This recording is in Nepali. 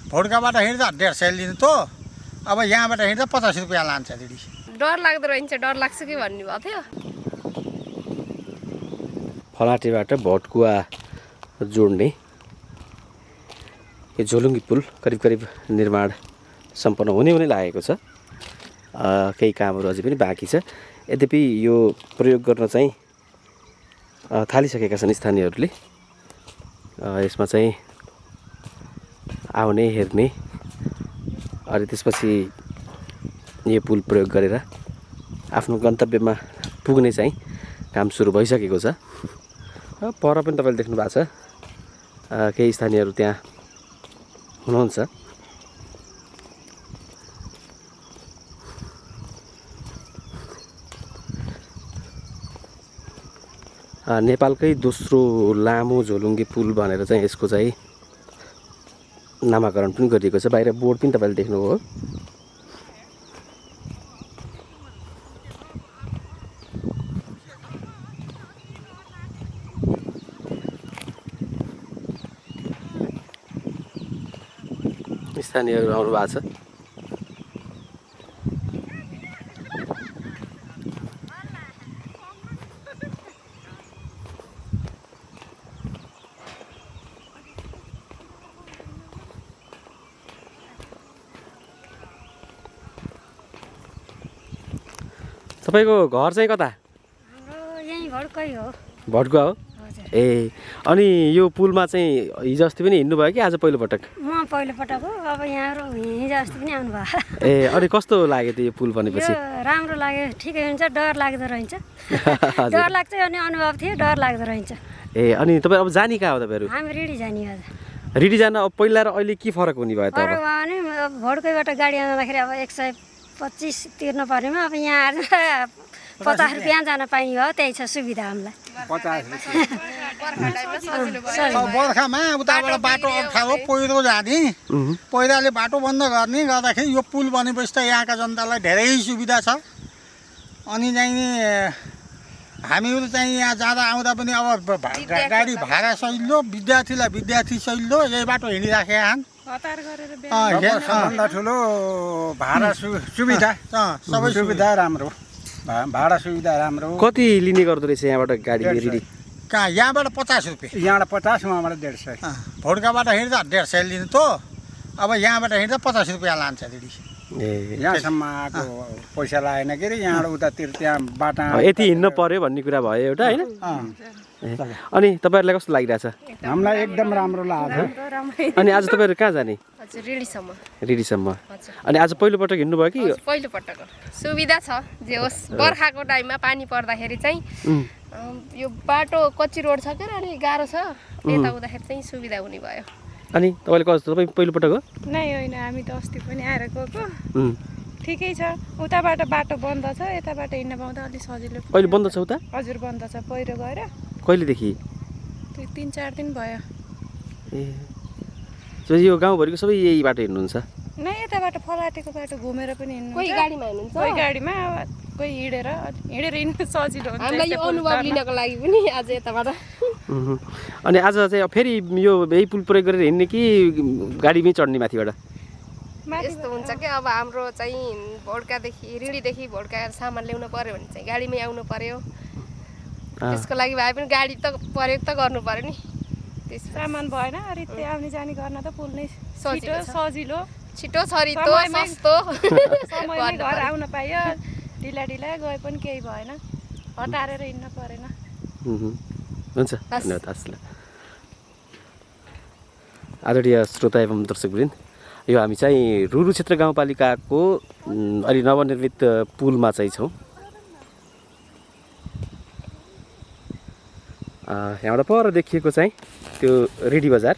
भोड्काबाट हिँड्दा 150 लिनु त अब यहाँबाट हिँड्दा 50 रुपियाँ लान्छ दिदी डर लाग्दो रहन्छ डर लाग्छ कि भन्ने भएको थियो फलाटेबाट भटकुवा जोड्ने यो झोलुङ्गी पुल करिब करिब निर्माण सम्पन्न हुने लागेको छ केही कामहरू अझै पनि बाँकी छ यद्यपि यो प्रयोग गर्न चाहिँ थालिसकेका छन् स्थानीयहरूले यसमा चाहिँ आउने हेर्ने अनि त्यसपछि यो पुल प्रयोग गरेर आफ्नो गन्तव्यमा पुग्ने चाहिँ काम सुरु भइसकेको छ पर पनि तपाईँले देख्नु भएको छ केही स्थानीयहरू त्यहाँ हुनुहुन्छ नेपालकै दोस्रो लामो झोलुङ्गे पुल भनेर चाहिँ यसको चाहिँ नामाकरण पनि गरिएको छ बाहिर बोर्ड पनि तपाईँले देख्नुभयो स्थानीयहरू आउनु भएको छ तपाईको घर चाहिँ कता हाम्रो यही भड्कै हो भटकुवा हो ए अनि यो पुलमा चाहिँ हिजो अस्ति पनि हिँड्नु भयो कि आज पहिलोपटक म पहिलोपटक हो अब यहाँहरू हिजो अस्ति पनि आउनु भयो ए अनि कस्तो लाग्यो त यो पुल भनेपछि यो राम्रो लाग्यो ठिकै हुन्छ डर लाग्दो रहेछ डर लाग्छ अनि अनुभव थियो डर लाग्दो रहेछ ए अनि तपाईँ अब जाने कहाँ हो तपाईँहरू हामी रेडी जाने आज रिडी जान अब पहिला र अहिले के फरक हुने भयो त फरक अब भयो भने अब भड्कैबाट गाडी आउँदाखेरि अब 125 तिर्नु पर्नेमा अब यहाँ आज 50 रुपियाँ जान पाइने भयो त्यही छ सुविधा हामीलाई बर्खामा उताबाट बाटो अप्ठ्यारो पहिरो जाने पहिराले बाटो बन्द गर्ने गर्दाखेरि यो पुल बनेपछि त यहाँका जनतालाई धेरै सुविधा छ अनि चाहिँ हामीहरू चाहिँ यहाँ जाँदा आउँदा पनि अब गाडी भाडा सहिलो विद्यार्थीलाई विद्यार्थी सहिलो यही बाटो हिँडिराखेका छन् सबभन्दा ठुलो भाडा सुविधा सबै सुविधा राम्रो भाडा सुविधा राम्रो कति लिने गर्दो रहेछ यहाँबाट गाडी रिडी कहाँ यहाँबाट 50 रुपियाँ यहाँबाट 50 उहाँबाट 150 भोड्काबाट हिँड्दा 150 लिनु त अब यहाँबाट हिँड्दा 50 रुपियाँ लान्छ दिदी ए यहाँसम्म आएको पैसा लागेन के अरे यहाँबाट उतातिर त्यहाँ बाटा यति हिँड्नु पर्यो भन्ने कुरा भयो एउटा होइन अनि तपाईँहरूलाई कस्तो लागिरहेछ हामीलाई एकदम राम्रो लाग्यो अनि आज तपाईँहरू कहाँ जाने हजुर रेडीसम्म रिडीसम्म अनि आज पहिलोपटक हिँड्नुभयो कि पहिलोपटक सुविधा छ जे होस् बर्खाको टाइममा पानी पर्दाखेरि चाहिँ यो बाटो कच्ची रोड छ के अनि गाह्रो छ यता आउँदाखेरि चाहिँ सुविधा हुने भयो अनि तपाईँले कस्तो तपाईँ पहिलोपटक हो नै होइन हामी त अस्ति पनि आएर गएको ठिकै छ उताबाट बाटो बन्द छ यताबाट हिँड्न पाउँदा अलिक सजिलो अहिले बन्द छ उता हजुर बन्द छ पहिरो गएर कहिलेदेखि 3-4 दिन भयो ए यो गाउँभरिको सबै यही बाटो हिँड्नुहुन्छ नै यताबाट फलाटेको बाटो घुमेर पनि हिँड्नु कोही गाडीमा हुनुहुन्छ कोही गाडीमा कोही हिँडेर हिँड्नु सजिलो हुन्छ हामीलाई यो अनुभव लिनको लागि पनि आज यताबाट अनि आज चाहिँ फेरि यो यही पुल प्रयोग गरेर हिँड्ने कि गाडीमै चढ्ने माथिबाट यस्तो हुन्छ कि अब हाम्रो चाहिँ भोड्कादेखि रिडीदेखि भोड्का सामान ल्याउनु पर्यो भने चाहिँ गाडीमै आउनु पर्यो त्यसको लागि भए पनि गाडी त प्रयोग त गर्नु पर्यो नि त्यस सामान भएन रित्ते आउने जाने गर्न त पुल नै सजिलो छिटो छरितो सस्तो समयमै घर आउन पाइयो ढिला ढिला गए पनि केही भएन हटारेर हिँड्न परेन हुन्छ धन्यवाद हस् आदरणीय श्रोता एवं दर्शकवृन्द यो हामी चाहिँ रुरु क्षेत्र गाउँपालिकाको अलि नवनिर्मित पुलमा चाहिँ छौँ यहाँबाट पर देखिएको चाहिँ त्यो रेडी बजार